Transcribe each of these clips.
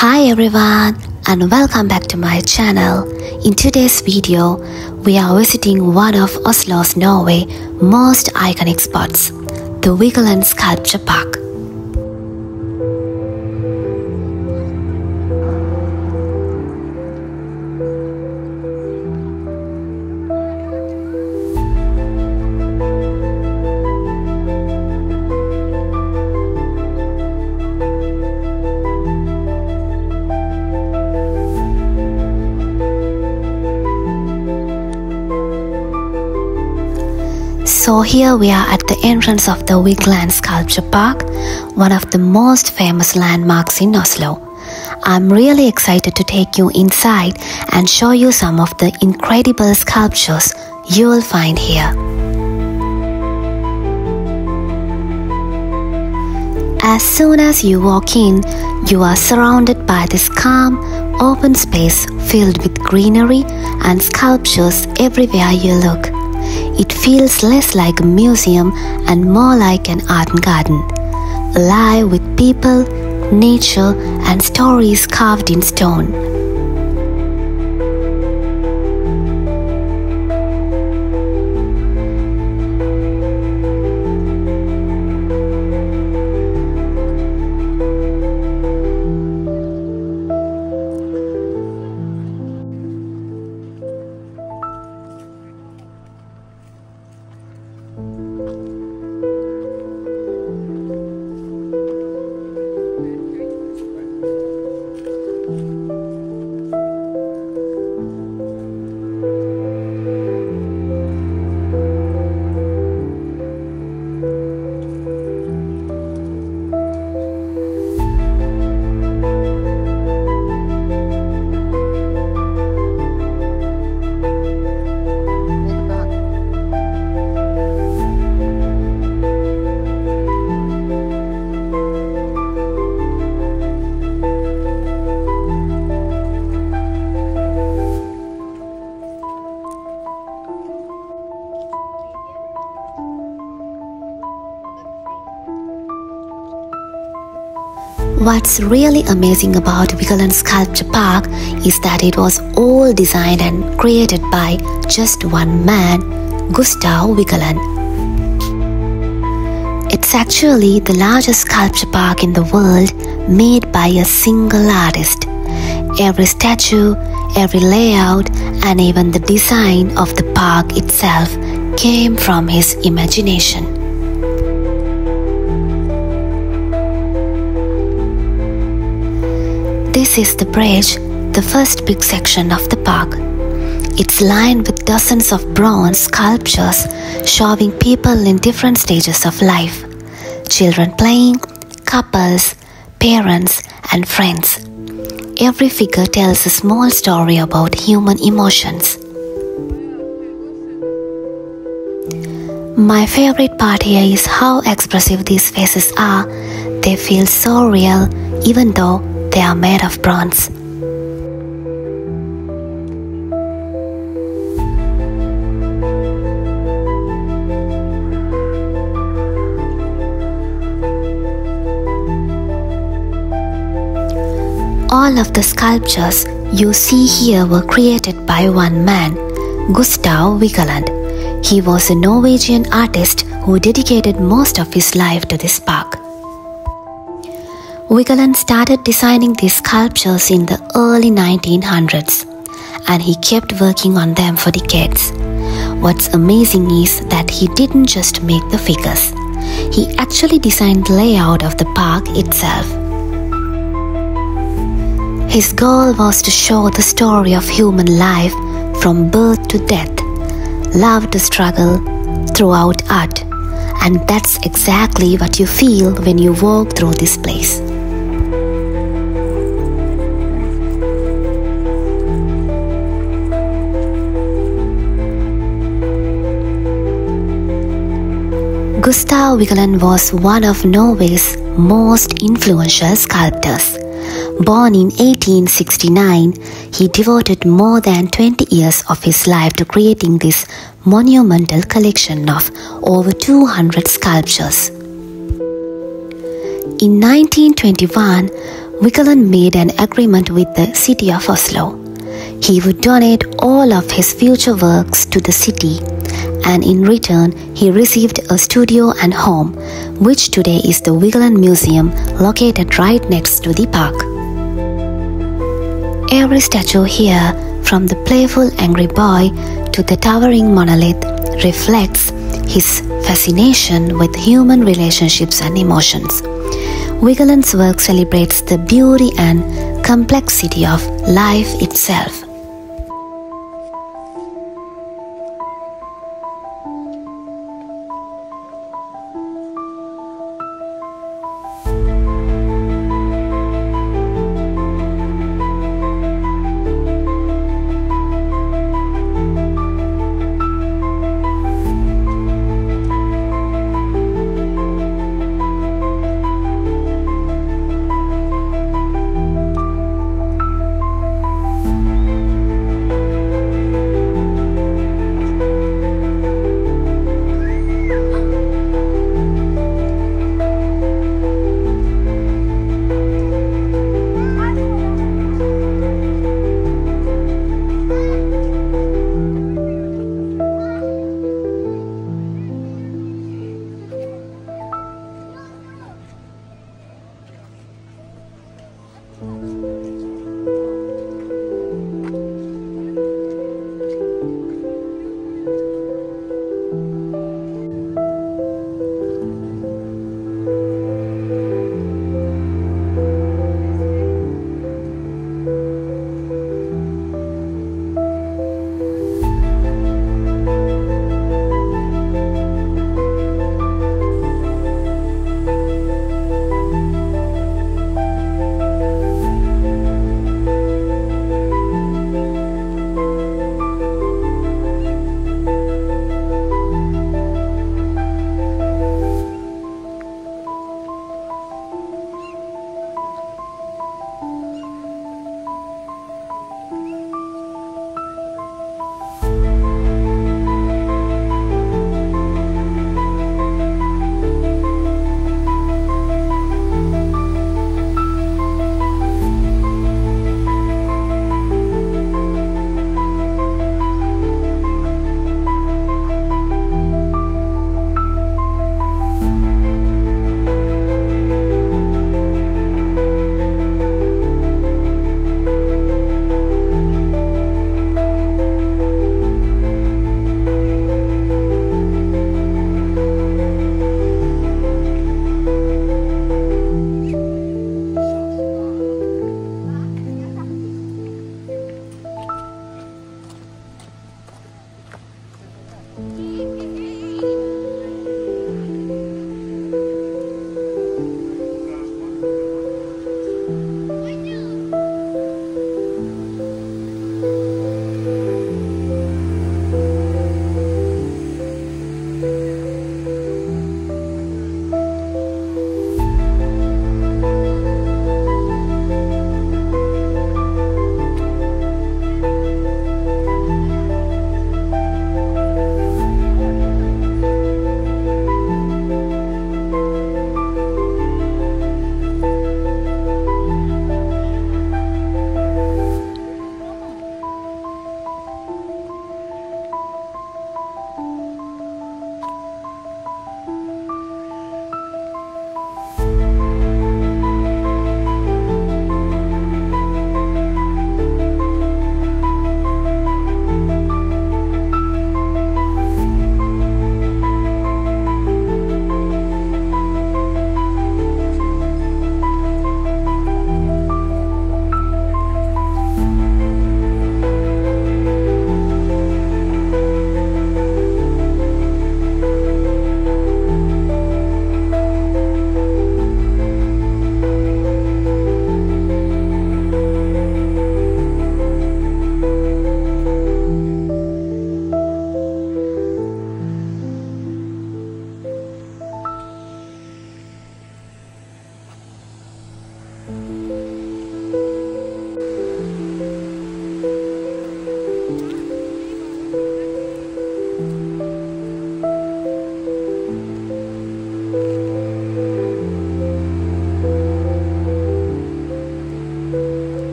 Hi everyone and welcome back to my channel. In today's video, we are visiting one of Oslo's Norway most iconic spots, the Vigeland Sculpture Park. So here we are at the entrance of the Vigeland Sculpture Park, one of the most famous landmarks in Oslo. I'm really excited to take you inside and show you some of the incredible sculptures you will find here. As soon as you walk in, you are surrounded by this calm, open space filled with greenery and sculptures everywhere you look. It feels less like a museum and more like an art garden, alive with people, nature, and stories carved in stone. What's really amazing about Vigeland Sculpture Park is that it was all designed and created by just one man, Gustav Vigeland. It's actually the largest sculpture park in the world made by a single artist. Every statue, every layout, and even the design of the park itself came from his imagination. This is the bridge, the first big section of the park. It's lined with dozens of bronze sculptures showing people in different stages of life. Children playing, couples, parents, and friends. Every figure tells a small story about human emotions. My favorite part here is how expressive these faces are. They feel so real, even though they are made of bronze. All of the sculptures you see here were created by one man, Gustav Vigeland. He was a Norwegian artist who dedicated most of his life to this park. Vigeland started designing these sculptures in the early 1900s, and he kept working on them for decades. What's amazing is that he didn't just make the figures. He actually designed the layout of the park itself. His goal was to show the story of human life from birth to death, love to struggle, throughout art. And that's exactly what you feel when you walk through this place. Gustav Vigeland was one of Norway's most influential sculptors. Born in 1869, he devoted more than 20 years of his life to creating this monumental collection of over 200 sculptures. In 1921, Vigeland made an agreement with the city of Oslo. He would donate all of his future works to the city, and in return he received a studio and home, which today is the Vigeland Museum located right next to the park. Every statue here, from the playful angry boy to the towering monolith, reflects his fascination with human relationships and emotions. Vigeland's work celebrates the beauty and complexity of life itself.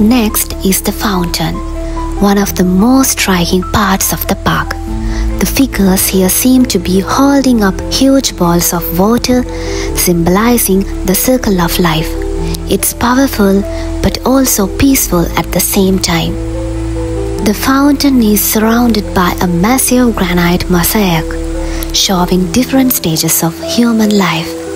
Next is the fountain, one of the most striking parts of the park. The figures here seem to be holding up huge balls of water, symbolizing the circle of life. It's powerful but also peaceful at the same time. The fountain is surrounded by a massive granite mosaic, showing different stages of human life.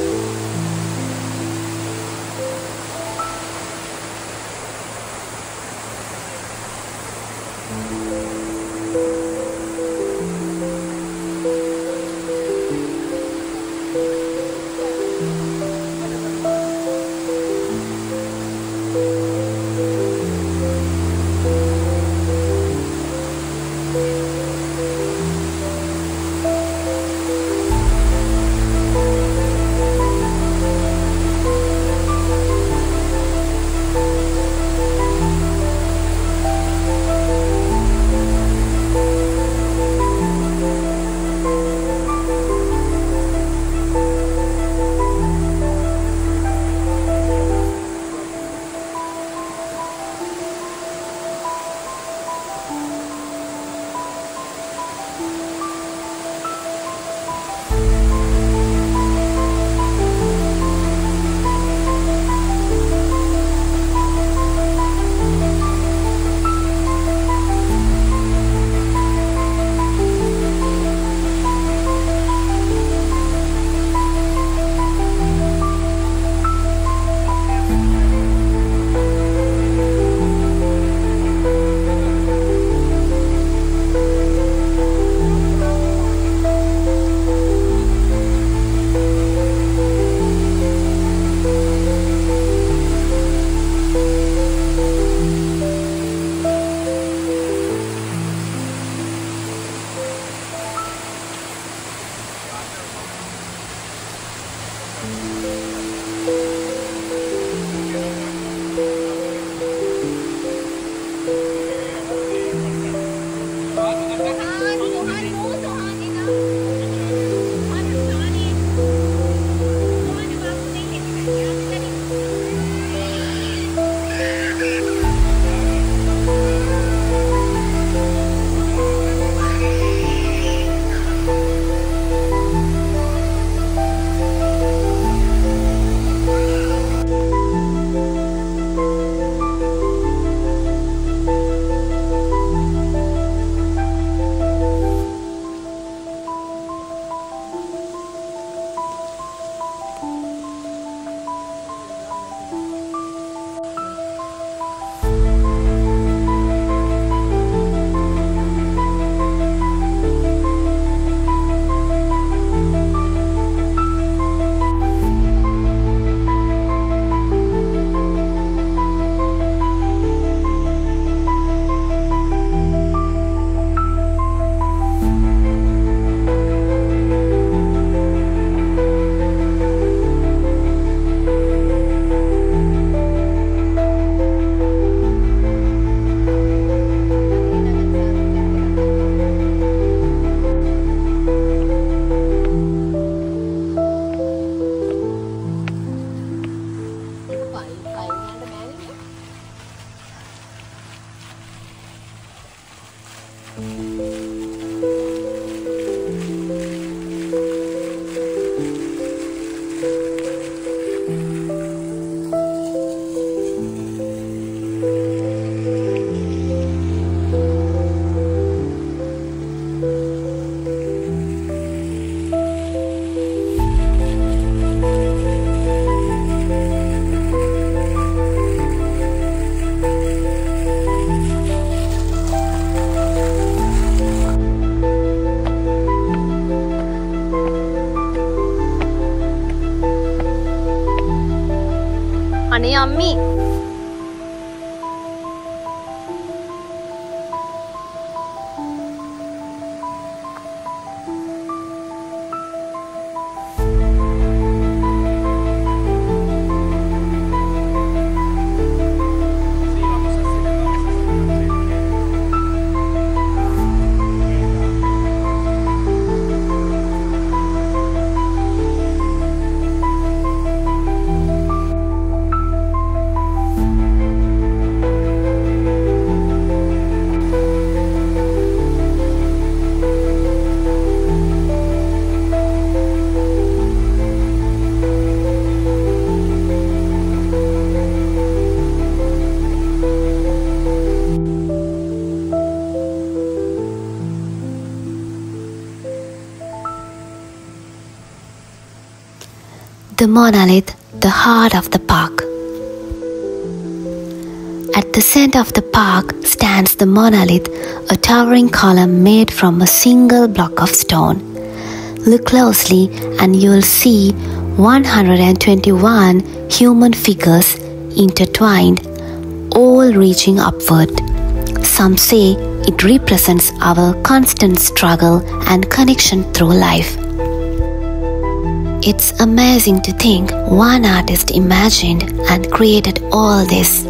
අනේ අම්මි The monolith, the heart of the park. At the center of the park stands the monolith, a towering column made from a single block of stone. Look closely and you will see 121 human figures intertwined, all reaching upward. Some say it represents our constant struggle and connection through life. It's amazing to think one artist imagined and created all this.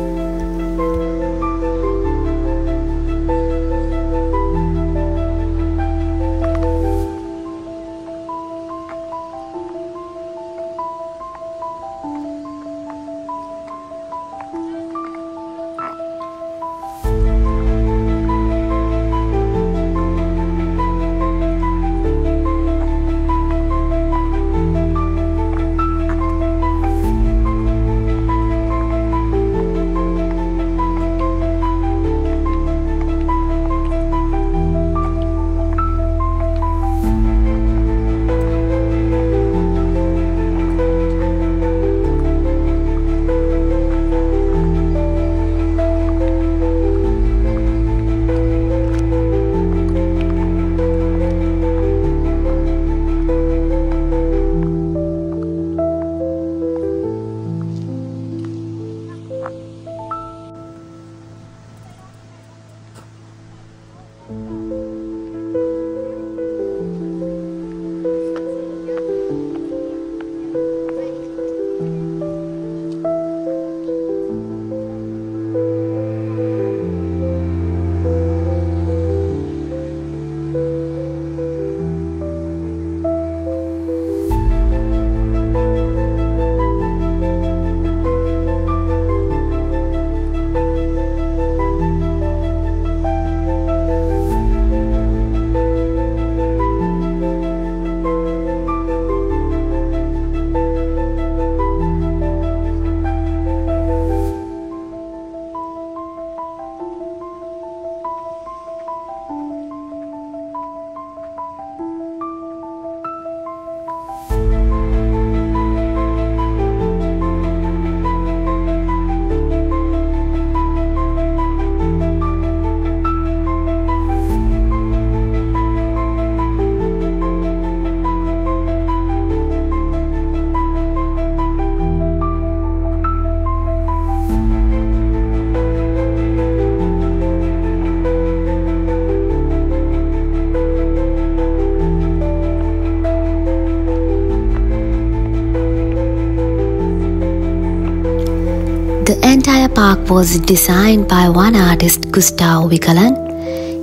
The entire park was designed by one artist, Gustav Vigeland.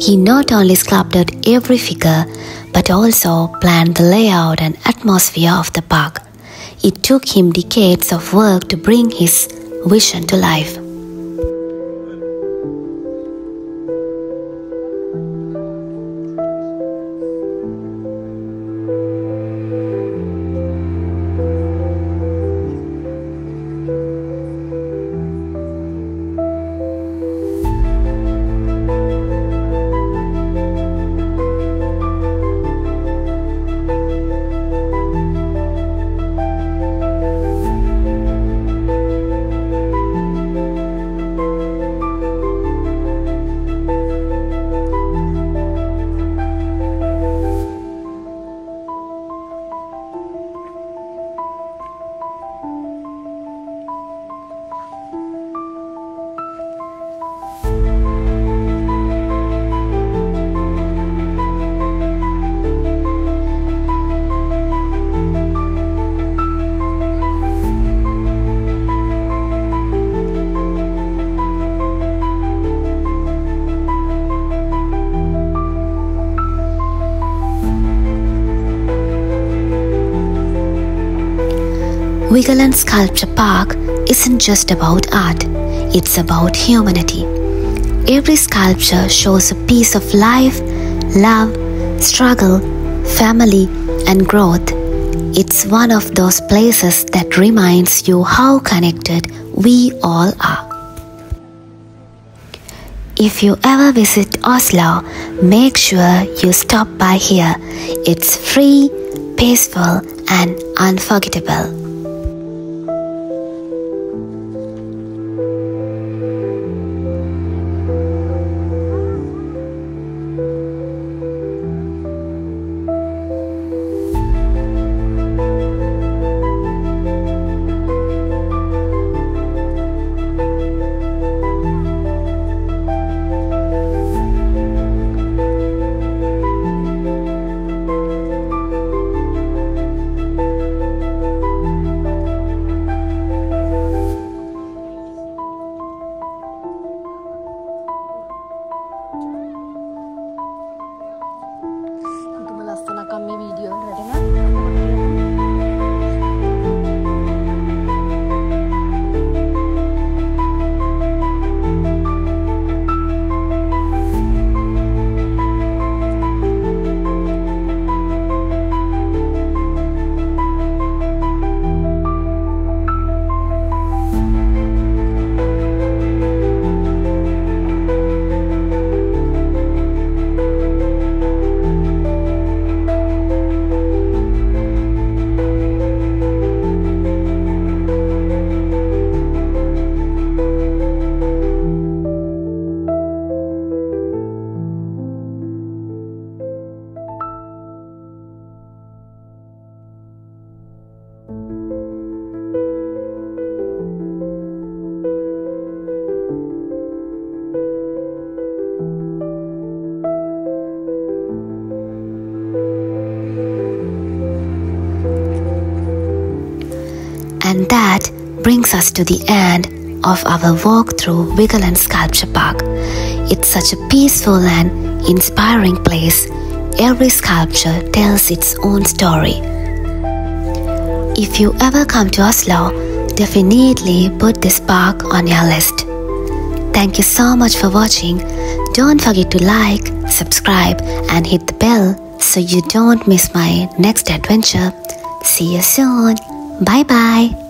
He not only sculpted every figure, but also planned the layout and atmosphere of the park. It took him decades of work to bring his vision to life. Vigeland Sculpture Park isn't just about art, it's about humanity. Every sculpture shows a piece of life, love, struggle, family, and growth. It's one of those places that reminds you how connected we all are. If you ever visit Oslo, make sure you stop by here. It's free, peaceful, and unforgettable. kami video ready And that brings us to the end of our walk through Vigeland Sculpture Park. It's such a peaceful and inspiring place. Every sculpture tells its own story. If you ever come to Oslo, definitely put this park on your list. Thank you so much for watching. Don't forget to like, subscribe and hit the bell so you don't miss my next adventure. See you soon. Bye bye.